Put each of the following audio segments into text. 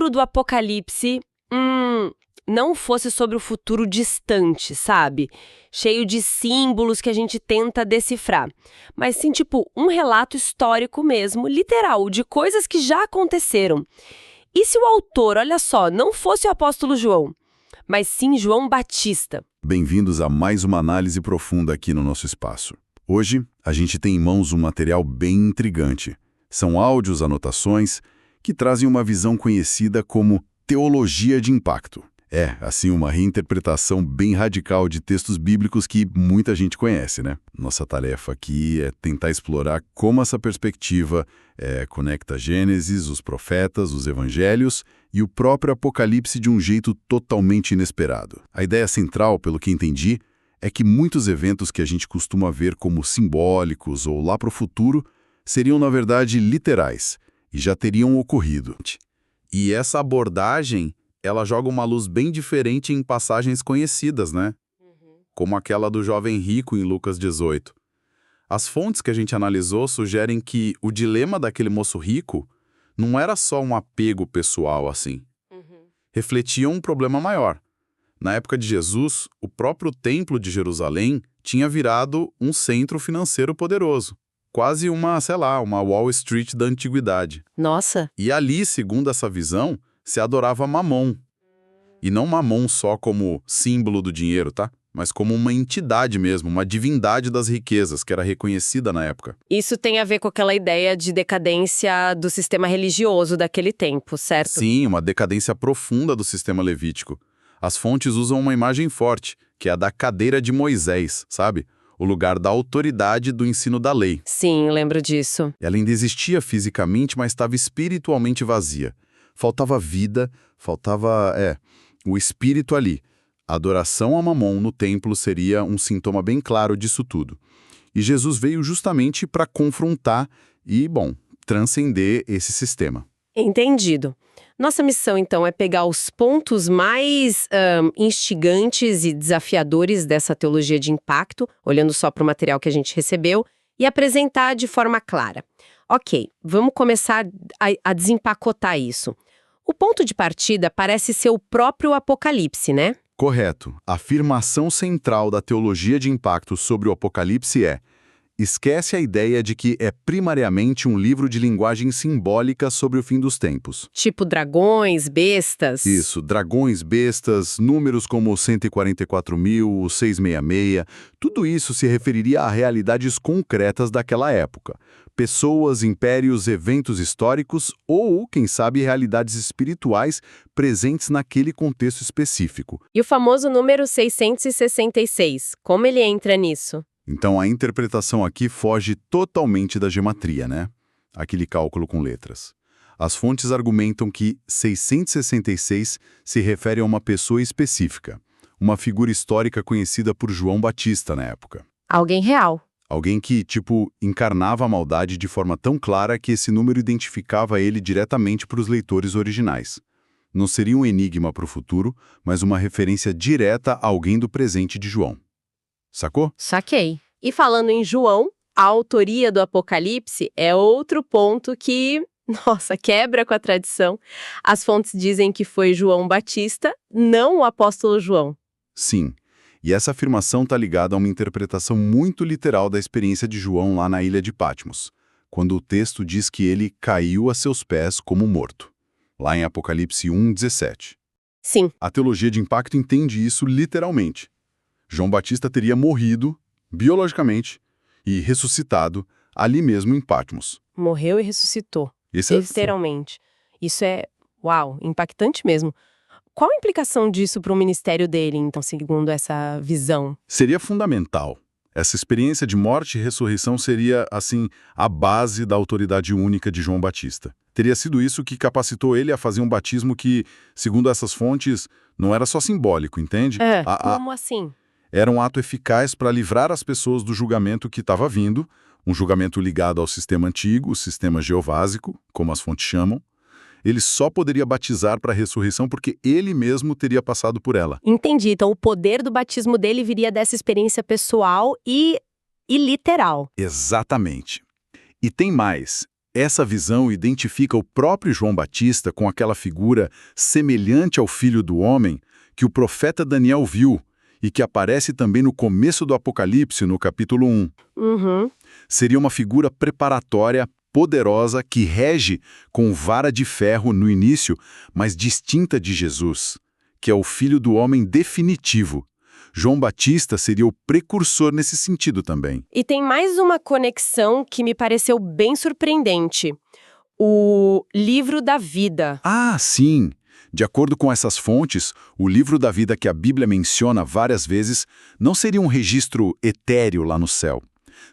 livro do Apocalipse, não fosse sobre o futuro distante, sabe? Cheio de símbolos que a gente tenta decifrar. Mas sim, tipo, um relato histórico mesmo, literal, de coisas que já aconteceram. E se o autor, olha só, não fosse o apóstolo João, mas sim João Batista? Bem-vindos a mais uma análise profunda aqui no nosso espaço. Hoje, a gente tem em mãos um material bem intrigante. São áudios, anotações, que trazem uma visão conhecida como teologia de impacto. É, assim, uma reinterpretação bem radical de textos bíblicos que muita gente conhece, né? Nossa tarefa aqui é tentar explorar como essa perspectiva conecta Gênesis, os profetas, os evangelhos e o próprio Apocalipse de um jeito totalmente inesperado. A ideia central, pelo que entendi, é que muitos eventos que a gente costuma ver como simbólicos ou lá para o futuro seriam, na verdade, literais e já teriam ocorrido. E essa abordagem, ela joga uma luz bem diferente em passagens conhecidas, né? Como aquela do jovem rico em Lucas 18. As fontes que a gente analisou sugerem que o dilema daquele moço rico não era só um apego pessoal assim. Refletia um problema maior. Na época de Jesus, o próprio Templo de Jerusalém tinha virado um centro financeiro poderoso. Quase uma Wall Street da antiguidade. Nossa! E ali, segundo essa visão, se adorava Mamon. E não Mamon só como símbolo do dinheiro, tá? Mas como uma entidade mesmo, uma divindade das riquezas, que era reconhecida na época. Isso tem a ver com aquela ideia de decadência do sistema religioso daquele tempo, certo? Sim, uma decadência profunda do sistema levítico. As fontes usam uma imagem forte, que é a da cadeira de Moisés, sabe? O lugar da autoridade do ensino da lei. Sim, lembro disso. Ela ainda existia fisicamente, mas estava espiritualmente vazia. Faltava vida, faltava, o espírito ali. A adoração a Mamon no templo seria um sintoma bem claro disso tudo. E Jesus veio justamente para confrontar e, transcender esse sistema. Entendido. Nossa missão, então, é pegar os pontos mais instigantes e desafiadores dessa teologia de impacto, olhando só para o material que a gente recebeu, e apresentar de forma clara. Ok, vamos começar a desempacotar isso. O ponto de partida parece ser o próprio Apocalipse, né? Correto. A afirmação central da teologia de impacto sobre o Apocalipse é: esquece a ideia de que é primariamente um livro de linguagem simbólica sobre o fim dos tempos. Tipo dragões, bestas. Isso, dragões, bestas, números como 144.000, 666, tudo isso se referiria a realidades concretas daquela época. Pessoas, impérios, eventos históricos ou, quem sabe, realidades espirituais presentes naquele contexto específico. E o famoso número 666, como ele entra nisso? Então, a interpretação aqui foge totalmente da gematria, né? Aquele cálculo com letras. As fontes argumentam que 666 se refere a uma pessoa específica, uma figura histórica conhecida por João Batista na época. Alguém real. Alguém que, encarnava a maldade de forma tão clara que esse número identificava ele diretamente para os leitores originais. Não seria um enigma para o futuro, mas uma referência direta a alguém do presente de João. Sacou? Saquei. E falando em João, a autoria do Apocalipse é outro ponto que, quebra com a tradição. As fontes dizem que foi João Batista, não o apóstolo João. Sim. E essa afirmação está ligada a uma interpretação muito literal da experiência de João lá na ilha de Patmos, quando o texto diz que ele caiu a seus pés como morto, lá em Apocalipse 1:17. Sim. A teologia de impacto entende isso literalmente. João Batista teria morrido, biologicamente, e ressuscitado ali mesmo em Patmos. Morreu e ressuscitou. Literalmente. Isso é, impactante mesmo. Qual a implicação disso para o ministério dele, então, segundo essa visão? Seria fundamental. Essa experiência de morte e ressurreição seria, a base da autoridade única de João Batista. Teria sido isso que capacitou ele a fazer um batismo que, segundo essas fontes, não era só simbólico, entende? Como assim? Era um ato eficaz para livrar as pessoas do julgamento que estava vindo, um julgamento ligado ao sistema antigo, o sistema geovásico, como as fontes chamam. Ele só poderia batizar para a ressurreição porque ele mesmo teria passado por ela. Entendi. Então, o poder do batismo dele viria dessa experiência pessoal e literal. Exatamente. E tem mais. Essa visão identifica o próprio João Batista com aquela figura semelhante ao Filho do Homem que o profeta Daniel viu e que aparece também no começo do Apocalipse, no capítulo 1. Uhum. Seria uma figura preparatória, poderosa, que rege com vara de ferro no início, mas distinta de Jesus, que é o Filho do Homem definitivo. João Batista seria o precursor nesse sentido também. E tem mais uma conexão que me pareceu bem surpreendente. O livro da vida. Ah, sim! De acordo com essas fontes, o livro da vida que a Bíblia menciona várias vezes não seria um registro etéreo lá no céu.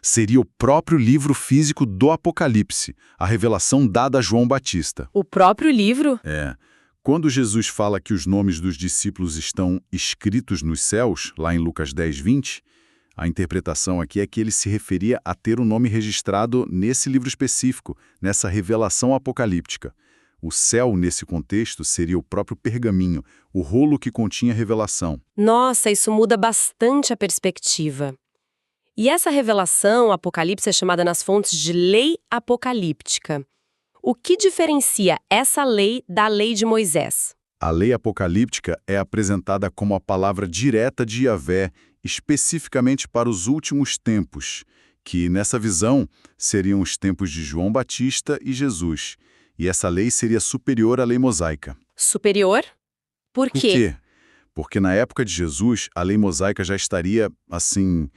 Seria o próprio livro físico do Apocalipse, a revelação dada a João Batista. O próprio livro? É. Quando Jesus fala que os nomes dos discípulos estão escritos nos céus, lá em Lucas 10, 20, a interpretação aqui é que ele se referia a ter o nome registrado nesse livro específico, nessa revelação apocalíptica. O céu, nesse contexto, seria o próprio pergaminho, o rolo que continha a revelação. Nossa, isso muda bastante a perspectiva. E essa revelação, Apocalipse, é chamada nas fontes de lei apocalíptica. O que diferencia essa lei da lei de Moisés? A lei apocalíptica é apresentada como a palavra direta de Yahvé, especificamente para os últimos tempos, que, nessa visão, seriam os tempos de João Batista e Jesus. E essa lei seria superior à lei mosaica. Superior? Por Por quê? quê? Porque na época de Jesus, a lei mosaica já estaria, assim,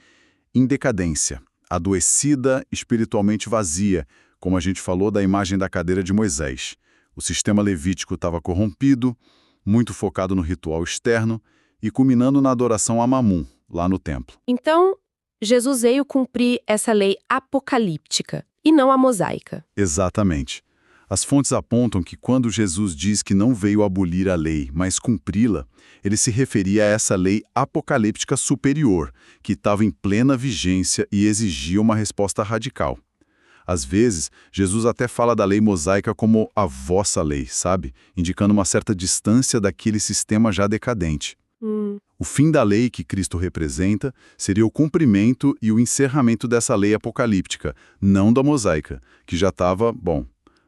em decadência, adoecida, espiritualmente vazia, como a gente falou da imagem da cadeira de Moisés. O sistema levítico estava corrompido, muito focado no ritual externo e culminando na adoração a Mamum, lá no templo. Então, Jesus veio cumprir essa lei apocalíptica e não a mosaica. Exatamente. As fontes apontam que quando Jesus diz que não veio abolir a lei, mas cumpri-la, ele se referia a essa lei apocalíptica superior, que estava em plena vigência e exigia uma resposta radical. Às vezes, Jesus até fala da lei mosaica como a vossa lei, sabe? Indicando uma certa distância daquele sistema já decadente. O fim da lei que Cristo representa seria o cumprimento e o encerramento dessa lei apocalíptica, não da mosaica, que já estava,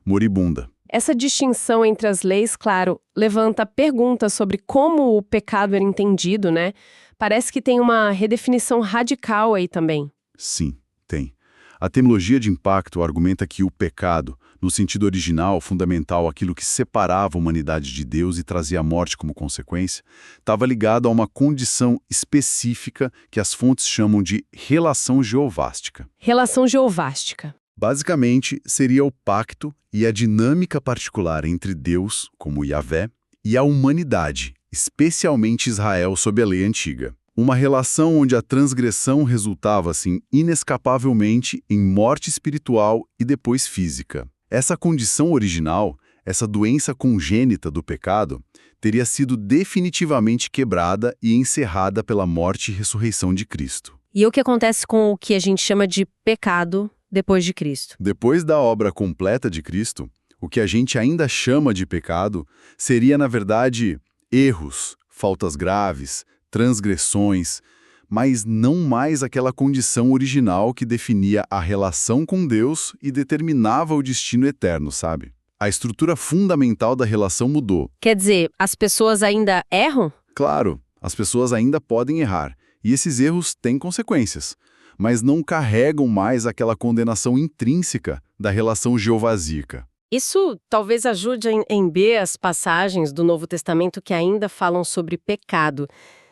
moribunda. Essa distinção entre as leis, claro, levanta perguntas sobre como o pecado era entendido, né? Parece que tem uma redefinição radical aí também. Sim, tem. A teologia de impacto argumenta que o pecado, no sentido original, fundamental, aquilo que separava a humanidade de Deus e trazia a morte como consequência, estava ligado a uma condição específica que as fontes chamam de relação jeovástica. Relação jeovástica. Basicamente, seria o pacto e a dinâmica particular entre Deus, como Yahvé, e a humanidade, especialmente Israel sob a lei antiga. Uma relação onde a transgressão resultava, assim, inescapavelmente em morte espiritual e depois física. Essa condição original, essa doença congênita do pecado, teria sido definitivamente quebrada e encerrada pela morte e ressurreição de Cristo. E o que acontece com o que a gente chama de pecado depois de Cristo? Depois da obra completa de Cristo, o que a gente ainda chama de pecado seria, na verdade, erros, faltas graves, transgressões, mas não mais aquela condição original que definia a relação com Deus e determinava o destino eterno, sabe? A estrutura fundamental da relação mudou. Quer dizer, as pessoas ainda erram? Claro, as pessoas ainda podem errar, e esses erros têm consequências, mas não carregam mais aquela condenação intrínseca da relação jeovásíca. Isso talvez ajude a embeber as passagens do Novo Testamento que ainda falam sobre pecado.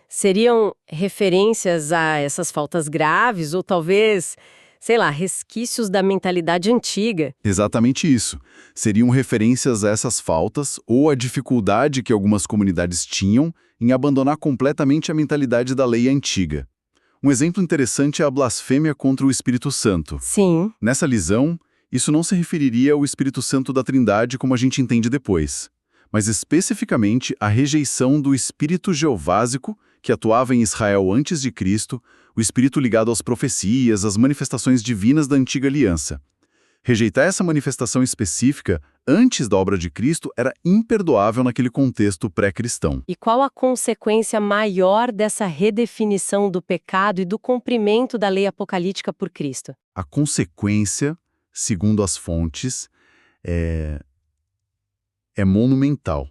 Seriam referências a essas faltas graves ou talvez, sei lá, resquícios da mentalidade antiga? Exatamente isso. Seriam referências a essas faltas ou a dificuldade que algumas comunidades tinham em abandonar completamente a mentalidade da lei antiga. Um exemplo interessante é a blasfêmia contra o Espírito Santo. Sim. Nessa lisão, isso não se referiria ao Espírito Santo da Trindade como a gente entende depois, mas especificamente à rejeição do espírito jeovásico que atuava em Israel antes de Cristo, o espírito ligado às profecias, às manifestações divinas da antiga aliança. Rejeitar essa manifestação específica antes da obra de Cristo era imperdoável naquele contexto pré-cristão. E qual a consequência maior dessa redefinição do pecado e do cumprimento da lei apocalíptica por Cristo? A consequência, segundo as fontes, é monumental.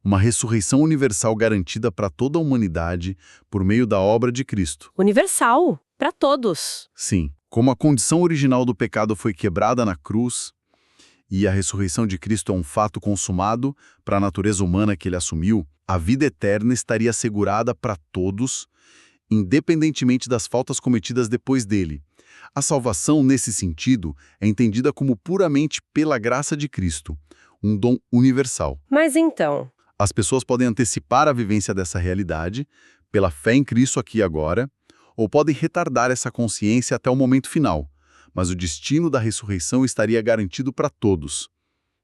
Uma ressurreição universal garantida para toda a humanidade por meio da obra de Cristo. Universal, para todos. Sim, como a condição original do pecado foi quebrada na cruz e a ressurreição de Cristo é um fato consumado para a natureza humana que ele assumiu, a vida eterna estaria assegurada para todos, independentemente das faltas cometidas depois dele. A salvação, nesse sentido, é entendida como puramente pela graça de Cristo, um dom universal. Mas então... As pessoas podem antecipar a vivência dessa realidade, pela fé em Cristo aqui e agora, ou podem retardar essa consciência até o momento final, mas o destino da ressurreição estaria garantido para todos.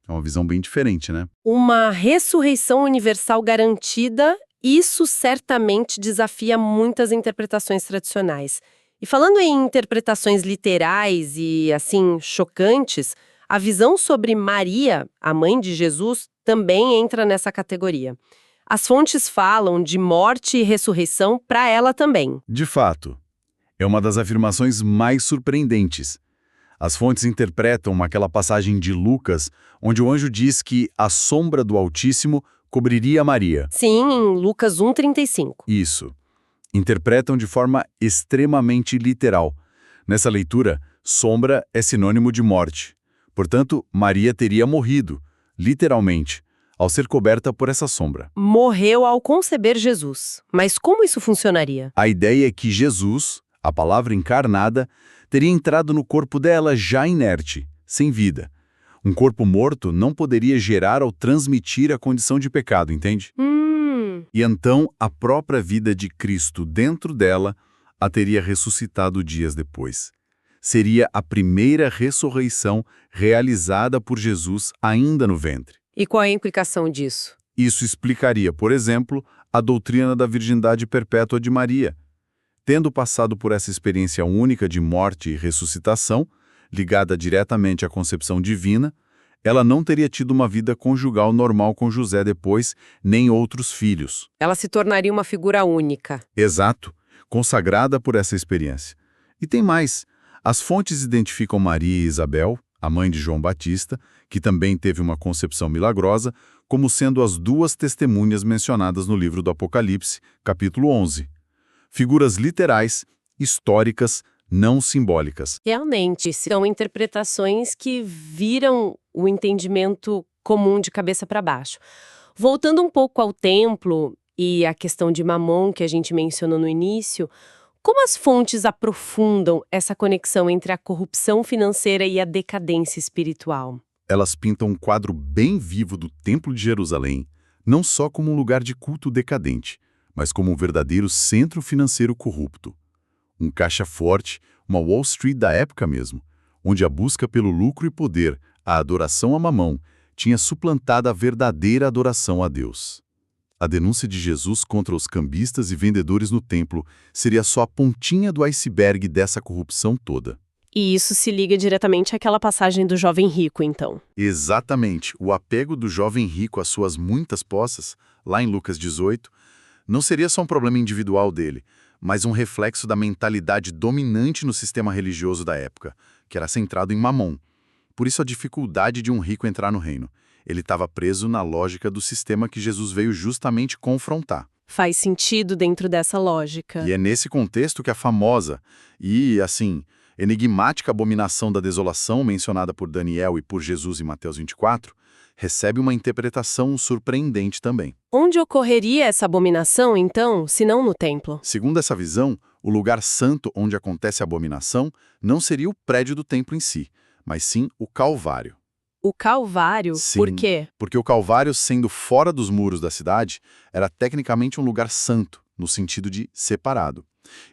É uma visão bem diferente, né? Uma ressurreição universal garantida, isso certamente desafia muitas interpretações tradicionais. E falando em interpretações literais e, assim, chocantes, a visão sobre Maria, a mãe de Jesus, também entra nessa categoria. As fontes falam de morte e ressurreição para ela também. De fato, é uma das afirmações mais surpreendentes. As fontes interpretam aquela passagem de Lucas, onde o anjo diz que a sombra do Altíssimo cobriria Maria. Sim, em Lucas 1,35. Isso. Interpretam de forma extremamente literal. Nessa leitura, sombra é sinônimo de morte. Portanto, Maria teria morrido, literalmente, ao ser coberta por essa sombra. Morreu ao conceber Jesus. Mas como isso funcionaria? A ideia é que Jesus, a palavra encarnada, teria entrado no corpo dela já inerte, sem vida. Um corpo morto não poderia gerar ou transmitir a condição de pecado, entende? E então, a própria vida de Cristo dentro dela a teria ressuscitado dias depois. Seria a primeira ressurreição realizada por Jesus ainda no ventre. E qual é a implicação disso? Isso explicaria, por exemplo, a doutrina da virgindade perpétua de Maria. Tendo passado por essa experiência única de morte e ressuscitação, ligada diretamente à concepção divina, ela não teria tido uma vida conjugal normal com José depois, nem outros filhos. Ela se tornaria uma figura única. Exato, consagrada por essa experiência. E tem mais. As fontes identificam Maria e Isabel, a mãe de João Batista, que também teve uma concepção milagrosa, como sendo as duas testemunhas mencionadas no livro do Apocalipse, capítulo 11. Figuras literais, históricas, não simbólicas. Realmente, são interpretações que viram o entendimento comum de cabeça para baixo. Voltando um pouco ao templo e à questão de Mamon que a gente mencionou no início, como as fontes aprofundam essa conexão entre a corrupção financeira e a decadência espiritual? Elas pintam um quadro bem vivo do Templo de Jerusalém, não só como um lugar de culto decadente, mas como um verdadeiro centro financeiro corrupto. Um caixa forte, uma Wall Street da época mesmo, onde a busca pelo lucro e poder, a adoração a Mamão, tinha suplantado a verdadeira adoração a Deus. A denúncia de Jesus contra os cambistas e vendedores no templo seria só a pontinha do iceberg dessa corrupção toda. E isso se liga diretamente àquela passagem do jovem rico, então. Exatamente. O apego do jovem rico às suas muitas posses, lá em Lucas 18, não seria só um problema individual dele, mas um reflexo da mentalidade dominante no sistema religioso da época, que era centrado em Mamon. Por isso a dificuldade de um rico entrar no reino. Ele estava preso na lógica do sistema que Jesus veio justamente confrontar. Faz sentido dentro dessa lógica. E é nesse contexto que a famosa e, assim, enigmática abominação da desolação mencionada por Daniel e por Jesus em Mateus 24, recebe uma interpretação surpreendente também. Onde ocorreria essa abominação, então, se não no templo? Segundo essa visão, o lugar santo onde acontece a abominação não seria o prédio do templo em si, mas sim o Calvário. O Calvário? Sim, por quê? Porque o Calvário, sendo fora dos muros da cidade, era tecnicamente um lugar santo, no sentido de separado.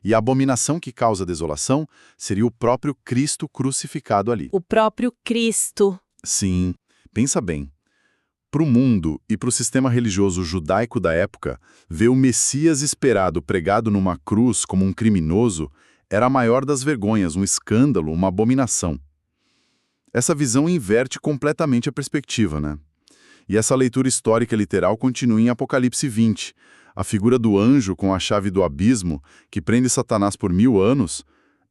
E a abominação que causa desolação seria o próprio Cristo crucificado ali. O próprio Cristo. Sim, pensa bem. Para o mundo e para o sistema religioso judaico da época, ver o Messias esperado pregado numa cruz como um criminoso era a maior das vergonhas, um escândalo, uma abominação. Essa visão inverte completamente a perspectiva, né? E essa leitura histórica literal continua em Apocalipse 20. A figura do anjo com a chave do abismo, que prende Satanás por 1000 anos,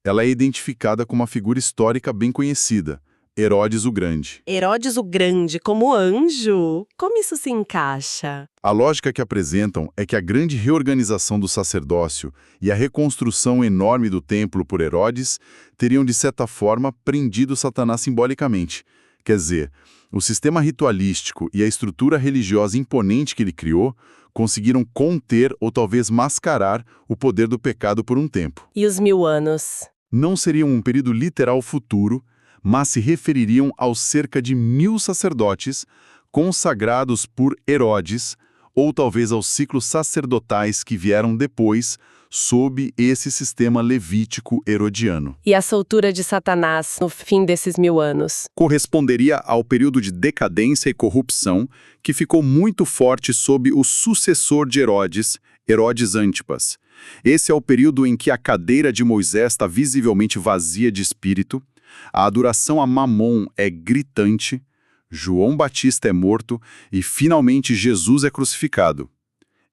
ela é identificada como uma figura histórica bem conhecida, Herodes o Grande. Herodes o Grande como anjo? Como isso se encaixa? A lógica que apresentam é que a grande reorganização do sacerdócio e a reconstrução enorme do templo por Herodes teriam, de certa forma, prendido Satanás simbolicamente. Quer dizer, o sistema ritualístico e a estrutura religiosa imponente que ele criou conseguiram conter ou talvez mascarar o poder do pecado por um tempo. E os 1000 anos? Não seriam um período literal futuro, mas se refeririam aos cerca de 1000 sacerdotes consagrados por Herodes, ou talvez aos ciclos sacerdotais que vieram depois, sob esse sistema levítico herodiano. E a soltura de Satanás no fim desses 1000 anos? Corresponderia ao período de decadência e corrupção que ficou muito forte sob o sucessor de Herodes, Herodes Antipas. Esse é o período em que a cadeira de Moisés está visivelmente vazia de espírito, a adoração a Mamon é gritante, João Batista é morto e, finalmente, Jesus é crucificado.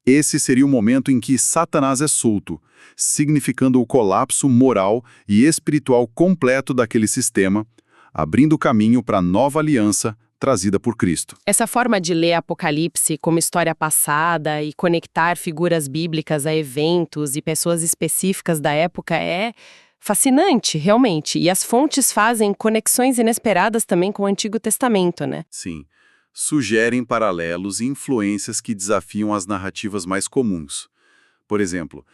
Esse seria o momento em que Satanás é solto, significando o colapso moral e espiritual completo daquele sistema, abrindo caminho para a nova aliança trazida por Cristo. Essa forma de ler Apocalipse como história passada e conectar figuras bíblicas a eventos e pessoas específicas da época é fascinante, realmente. E as fontes fazem conexões inesperadas também com o Antigo Testamento, né? Sim, sugerem paralelos e influências que desafiam as narrativas mais comuns. Por exemplo,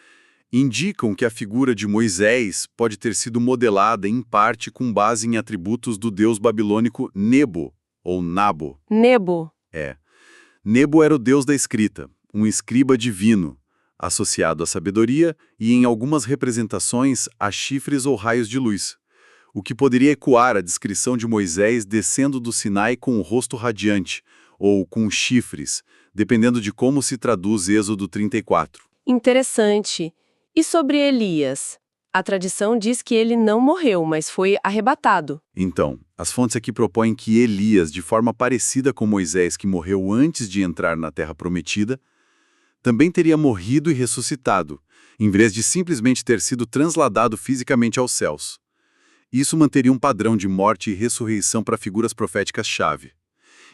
indicam que a figura de Moisés pode ter sido modelada em parte com base em atributos do deus babilônico Nebo, ou Nabo. Nebo. Nebo era o deus da escrita, um escriba divino, associado à sabedoria e, em algumas representações, a chifres ou raios de luz, o que poderia ecoar a descrição de Moisés descendo do Sinai com o rosto radiante, ou com chifres, dependendo de como se traduz Êxodo 34. Interessante. E sobre Elias? A tradição diz que ele não morreu, mas foi arrebatado. Então, as fontes aqui propõem que Elias, de forma parecida com Moisés, que morreu antes de entrar na Terra Prometida, também teria morrido e ressuscitado, em vez de simplesmente ter sido transladado fisicamente aos céus. Isso manteria um padrão de morte e ressurreição para figuras proféticas-chave.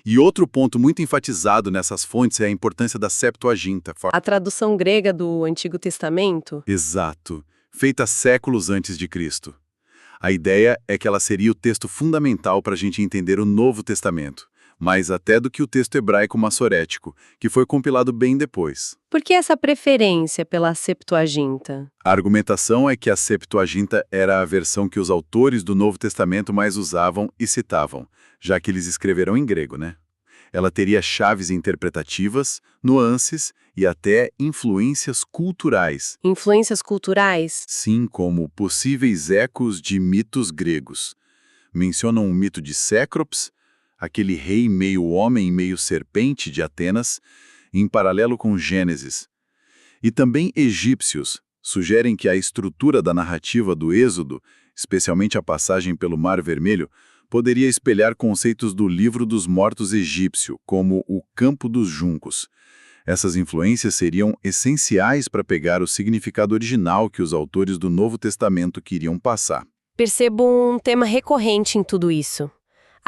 E outro ponto muito enfatizado nessas fontes é a importância da Septuaginta. A tradução grega do Antigo Testamento? Exato, feita séculos antes de Cristo. A ideia é que ela seria o texto fundamental para a gente entender o Novo Testamento, mais até do que o texto hebraico massorético, que foi compilado bem depois. Por que essa preferência pela Septuaginta? A argumentação é que a Septuaginta era a versão que os autores do Novo Testamento mais usavam e citavam, já que eles escreveram em grego, né? Ela teria chaves interpretativas, nuances e até influências culturais. Influências culturais? Sim, como possíveis ecos de mitos gregos. Mencionam o mito de Cécrops, aquele rei meio homem e meio serpente de Atenas, em paralelo com Gênesis. E também egípcios sugerem que a estrutura da narrativa do Êxodo, especialmente a passagem pelo Mar Vermelho, poderia espelhar conceitos do Livro dos Mortos egípcio, como o Campo dos Juncos. Essas influências seriam essenciais para pegar o significado original que os autores do Novo Testamento queriam passar. Percebo um tema recorrente em tudo isso.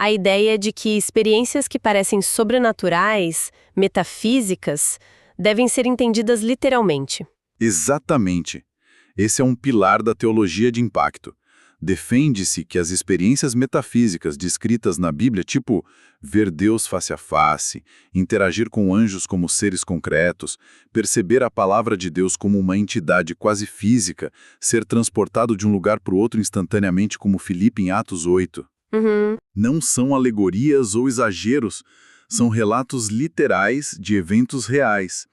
A ideia de que experiências que parecem sobrenaturais, metafísicas, devem ser entendidas literalmente. Exatamente. Esse é um pilar da teologia de impacto. Defende-se que as experiências metafísicas descritas na Bíblia, tipo ver Deus face a face, interagir com anjos como seres concretos, perceber a palavra de Deus como uma entidade quase física, ser transportado de um lugar para o outro instantaneamente como Filipe em Atos 8. Não são alegorias ou exageros, são relatos literais de eventos reais.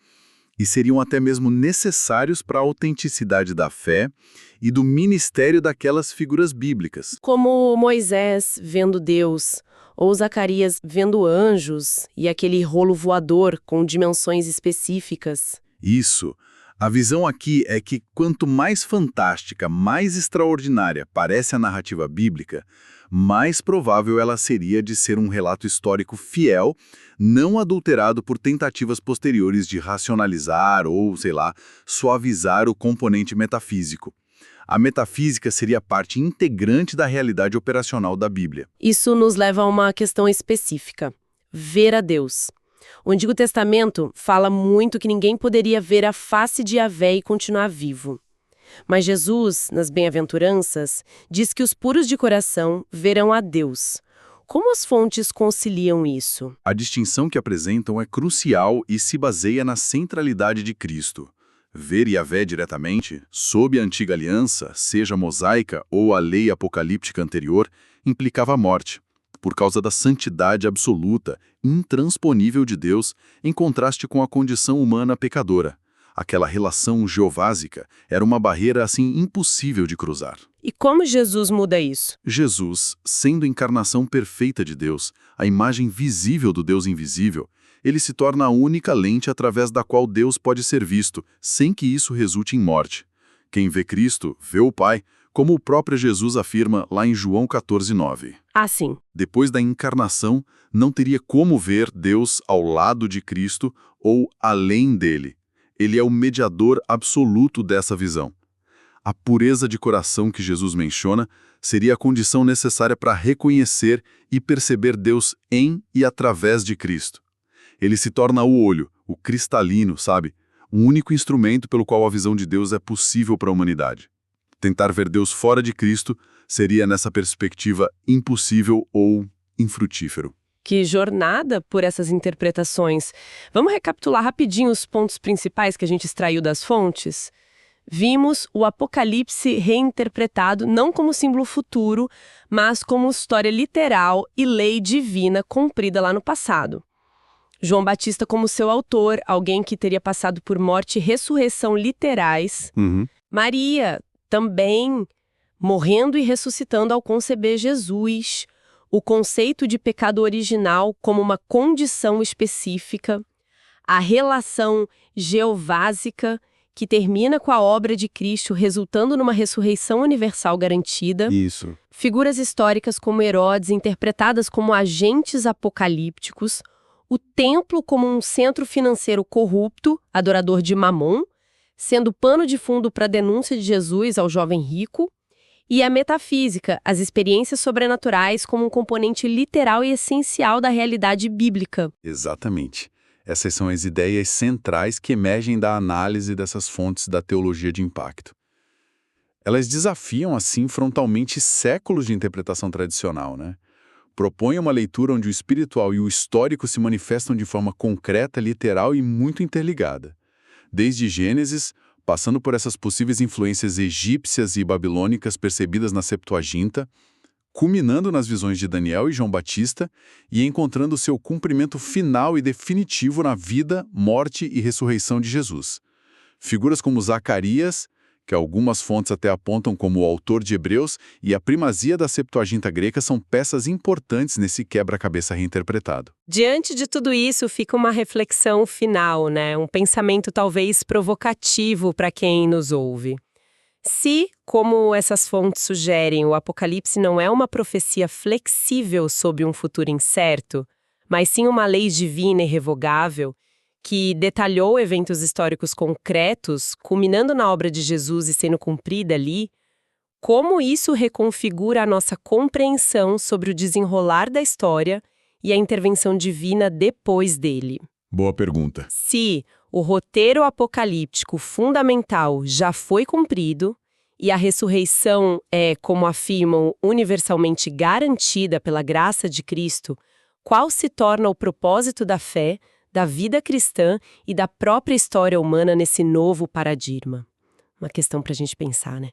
E seriam até mesmo necessários para a autenticidade da fé e do ministério daquelas figuras bíblicas. Como Moisés vendo Deus, ou Zacarias vendo anjos, e aquele rolo voador com dimensões específicas. Isso. A visão aqui é que quanto mais fantástica, mais extraordinária parece a narrativa bíblica, mais provável ela seria de ser um relato histórico fiel, não adulterado por tentativas posteriores de racionalizar ou, sei lá, suavizar o componente metafísico. A metafísica seria parte integrante da realidade operacional da Bíblia. Isso nos leva a uma questão específica: ver a Deus. O Antigo Testamento fala muito que ninguém poderia ver a face de Yahvé e continuar vivo. Mas Jesus, nas Bem-aventuranças, diz que os puros de coração verão a Deus. Como as fontes conciliam isso? A distinção que apresentam é crucial e se baseia na centralidade de Cristo. Ver Yahvé diretamente, sob a antiga aliança, seja mosaica ou a lei apocalíptica anterior, implicava a morte, por causa da santidade absoluta, intransponível de Deus, em contraste com a condição humana pecadora. Aquela relação geovásica era uma barreira assim impossível de cruzar. E como Jesus muda isso? Jesus, sendo a encarnação perfeita de Deus, a imagem visível do Deus invisível, ele se torna a única lente através da qual Deus pode ser visto, sem que isso resulte em morte. Quem vê Cristo, vê o Pai, como o próprio Jesus afirma lá em João 14:9. Ah, sim. Depois da encarnação, não teria como ver Deus ao lado de Cristo ou além dele. Ele é o mediador absoluto dessa visão. A pureza de coração que Jesus menciona seria a condição necessária para reconhecer e perceber Deus em e através de Cristo. Ele se torna o olho, o cristalino, sabe? O único instrumento pelo qual a visão de Deus é possível para a humanidade. Tentar ver Deus fora de Cristo seria, nessa perspectiva, impossível ou infrutífero. Que jornada por essas interpretações. Vamos recapitular rapidinho os pontos principais que a gente extraiu das fontes? Vimos o Apocalipse reinterpretado não como símbolo futuro, mas como história literal e lei divina cumprida lá no passado. João Batista como seu autor, alguém que teria passado por morte e ressurreição literais. Maria, também morrendo e ressuscitando ao conceber Jesus. O conceito de pecado original como uma condição específica. A relação geovásica, que termina com a obra de Cristo, resultando numa ressurreição universal garantida. Isso. Figuras históricas como Herodes, interpretadas como agentes apocalípticos. O templo como um centro financeiro corrupto, adorador de Mamon, sendo pano de fundo para a denúncia de Jesus ao jovem rico. E a metafísica, as experiências sobrenaturais como um componente literal e essencial da realidade bíblica. Exatamente. Essas são as ideias centrais que emergem da análise dessas fontes da teologia de impacto. Elas desafiam, assim, frontalmente séculos de interpretação tradicional, né? Propõem uma leitura onde o espiritual e o histórico se manifestam de forma concreta, literal e muito interligada. Desde Gênesis, passando por essas possíveis influências egípcias e babilônicas percebidas na Septuaginta, culminando nas visões de Daniel e João Batista e encontrando seu cumprimento final e definitivo na vida, morte e ressurreição de Jesus. Figuras como Zacarias, que algumas fontes até apontam como o autor de Hebreus, e a primazia da Septuaginta grega são peças importantes nesse quebra-cabeça reinterpretado. Diante de tudo isso, fica uma reflexão final, né? Um pensamento talvez provocativo para quem nos ouve. Se, como essas fontes sugerem, o Apocalipse não é uma profecia flexível sobre um futuro incerto, mas sim uma lei divina irrevogável, que detalhou eventos históricos concretos, culminando na obra de Jesus e sendo cumprida ali, como isso reconfigura a nossa compreensão sobre o desenrolar da história e a intervenção divina depois dele? Boa pergunta. Se o roteiro apocalíptico fundamental já foi cumprido e a ressurreição é, como afirmam, universalmente garantida pela graça de Cristo, qual se torna o propósito da fé, da vida cristã e da própria história humana nesse novo paradigma? Uma questão para a gente pensar, né?